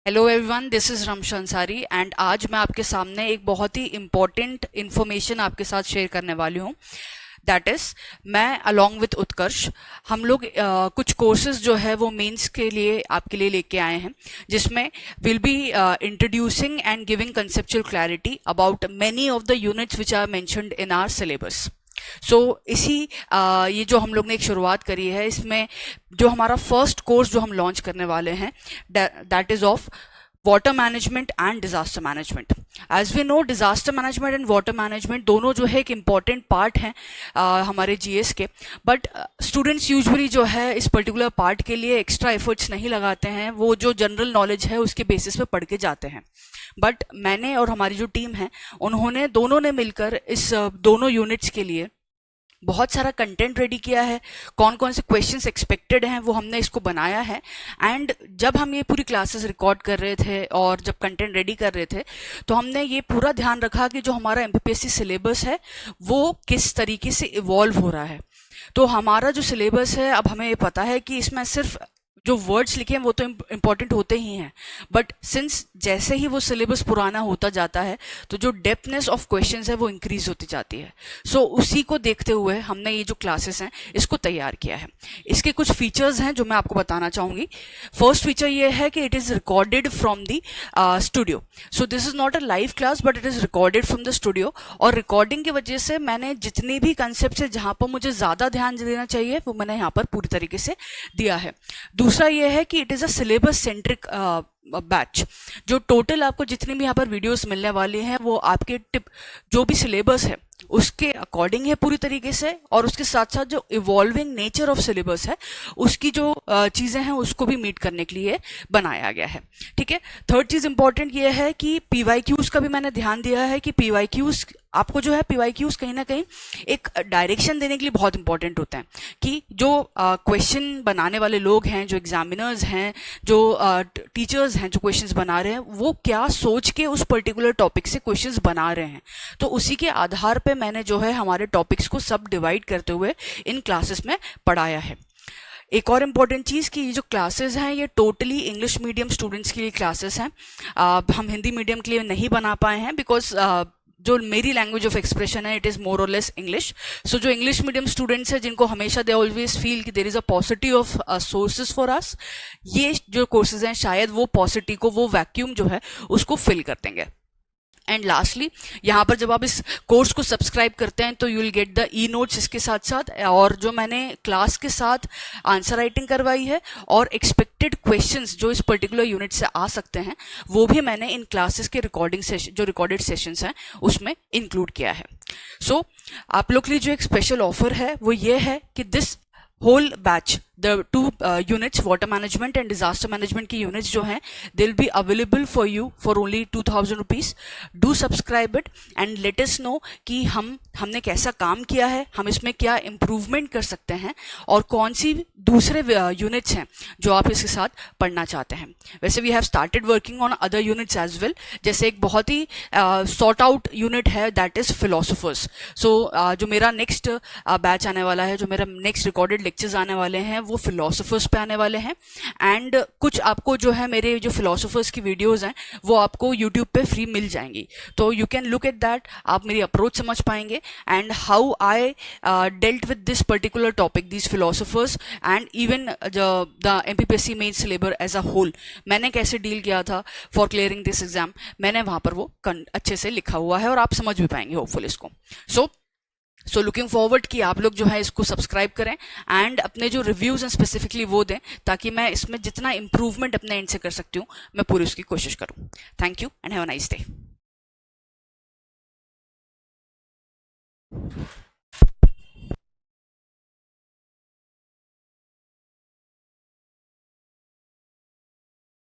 Hello everyone, this is Ramesh Ansari and आज मैं आपके सामने एक बहुत ही इम्पॉर्टेंट इन्फॉर्मेशन आपके साथ शेयर करने वाली हूँ। दैट इज़, मैं अलॉन्ग विथ उत्कर्ष हम लोग कुछ कोर्सेज जो है वो मेंस के लिए आपके लिए लेके आए हैं, जिसमें will be introducing and giving conceptual clarity about many of the units which are mentioned in our syllabus. So इसी ये जो हम लोग ने एक शुरुआत करी है, इसमें जो हमारा फर्स्ट कोर्स जो हम लॉन्च करने वाले हैं, that is of water management and disaster management. As we know, disaster management and water management दोनों जो है एक इम्पॉर्टेंट पार्ट हैं हमारे जीएस के। बट स्टूडेंट्स यूजुअली जो है इस पर्टिकुलर पार्ट के लिए एक्स्ट्रा एफर्ट्स नहीं लगाते हैं, वो जो जनरल नॉलेज है उसके बेसिस पे पढ़ के जाते हैं। बट मैंने और हमारी जो टीम है, उन्होंने दोनों ने मिलकर इस दोनों यूनिट्स के लिए बहुत सारा कंटेंट रेडी किया है। कौन कौन से क्वेश्चंस एक्सपेक्टेड हैं वो हमने इसको बनाया है। एंड जब हम ये पूरी क्लासेस रिकॉर्ड कर रहे थे और जब कंटेंट रेडी कर रहे थे, तो हमने ये पूरा ध्यान रखा कि जो हमारा एमपीपीएससी सिलेबस है वो किस तरीके से इवॉल्व हो रहा है। तो हमारा जो सिलेबस है, अब हमें पता है कि इसमें सिर्फ जो वर्ड्स लिखे हैं वो तो इम्पॉर्टेंट होते ही हैं, बट सिंस जैसे ही वो सिलेबस पुराना होता जाता है, तो जो डेप्थनेस ऑफ क्वेश्चंस है वो इंक्रीज होती जाती है। सो उसी को देखते हुए हमने ये जो क्लासेस हैं इसको तैयार किया है। इसके कुछ फीचर्स हैं जो मैं आपको बताना चाहूँगी। फर्स्ट फीचर ये है कि it is recorded from the studio. So this is not a live class, but it is recorded from the studio. और रिकॉर्डिंग की वजह से मैंने जितने भी कंसेप्ट है जहाँ पर मुझे ज़्यादा ध्यान देना चाहिए वो मैंने यहाँ पर पूरी तरीके से दिया है। दूसरा ये है कि it is a syllabus centric batch. जो टोटल आपको जितनी भी यहाँ पर वीडियोस मिलने वाली हैं वो आपके टिप जो भी सिलेबस है उसके अकॉर्डिंग है पूरी तरीके से, और उसके साथ साथ जो इवॉल्विंग नेचर ऑफ सिलेबस है उसकी जो चीज़ें हैं उसको भी मीट करने के लिए बनाया गया है। ठीक है। थर्ड चीज़ इंपॉर्टेंट ये है कि पीवाईक्यूज का भी मैंने ध्यान दिया है कि पीवाईक्यूज आपको जो है पीवाईक्यूज कहीं ना कहीं एक डायरेक्शन देने के लिए बहुत इंपॉर्टेंट होते हैं कि जो क्वेश्चन बनाने वाले लोग हैं, जो एग्जामिनर्स हैं, जो टीचर्स हैं जो क्वेश्चंस बना रहे हैं, वो क्या सोच के उस पर्टिकुलर टॉपिक से क्वेश्चंस बना रहे हैं। तो उसी के आधार पे मैंने जो है हमारे टॉपिक्स को सब डिवाइड करते हुए इन क्लासेस में पढ़ाया है। एक और इम्पॉर्टेंट चीज़ कि ये जो क्लासेस हैं ये टोटली इंग्लिश मीडियम स्टूडेंट्स के लिए क्लासेस हैं। हम हिंदी मीडियम के लिए नहीं बना पाए हैं बिकॉज जो मेरी लैंग्वेज ऑफ एक्सप्रेशन है इट इज़ मोर और लेस इंग्लिश। सो जो इंग्लिश मीडियम स्टूडेंट्स हैं जिनको हमेशा दे ऑलवेज फील कि there is a पॉसिटी of sources for us, ये जो कोर्सेज हैं शायद वो पॉसिटी को, वो वैक्यूम जो है उसको फिल कर देंगे। एंड लास्टली, यहाँ पर जब आप इस कोर्स को सब्सक्राइब करते हैं तो you will get the e notes इसके साथ साथ, और जो मैंने क्लास के साथ आंसर राइटिंग करवाई है और एक्सपेक्टेड क्वेश्चंस जो इस पर्टिकुलर यूनिट से आ सकते हैं वो भी मैंने इन क्लासेस के रिकॉर्डिंग सेशन, जो रिकॉर्डेड सेशंस हैं उसमें इंक्लूड किया है। सो आप लोग के लिए जो एक स्पेशल ऑफर है वो ये है कि this whole batch, the two units water management and disaster management की यूनिट्स जो हैं they will be available for you for only 2000 rupees. Do subscribe it and let us know कि हमने कैसा काम किया है, हम इसमें क्या इम्प्रूवमेंट कर सकते हैं, और कौन सी दूसरे यूनिट्स हैं जो आप इसके साथ पढ़ना चाहते हैं। वैसे we have started working on other units as well. जैसे एक बहुत ही सॉर्ट आउट यूनिट है दैट इज फिलोसोफर्स। सो जो मेरा नेक्स्ट बैच आने वाला है, जो मेरा नेक्स्ट रिकॉर्डेड लेक्चर्स आने वाले हैं वो फिलोसोफर्स पे आने वाले हैं। एंड कुछ आपको जो है मेरे जो फिलोसोफर्स की वीडियोस हैं वो आपको यूट्यूब पे फ्री मिल जाएंगी, तो you can look at that. आप मेरी अप्रोच समझ पाएंगे and how I dealt with this particular topic, this philosophers, and even the MPPSC mains syllabus as a whole, मैंने कैसे डील किया था फॉर क्लियरिंग दिस एग्जाम। मैंने वहां पर वो अच्छे से लिखा हुआ है और आप समझ भी पाएंगे होपफुल इसको। सो लुकिंग फॉरवर्ड कि आप लोग जो है इसको सब्सक्राइब करें एंड अपने जो रिव्यूज़ हैं स्पेसिफिकली वो दें, ताकि मैं इसमें जितना इंप्रूवमेंट अपने एंड से कर सकती हूँ मैं पूरी उसकी कोशिश करूँ। Thank you and have a nice day.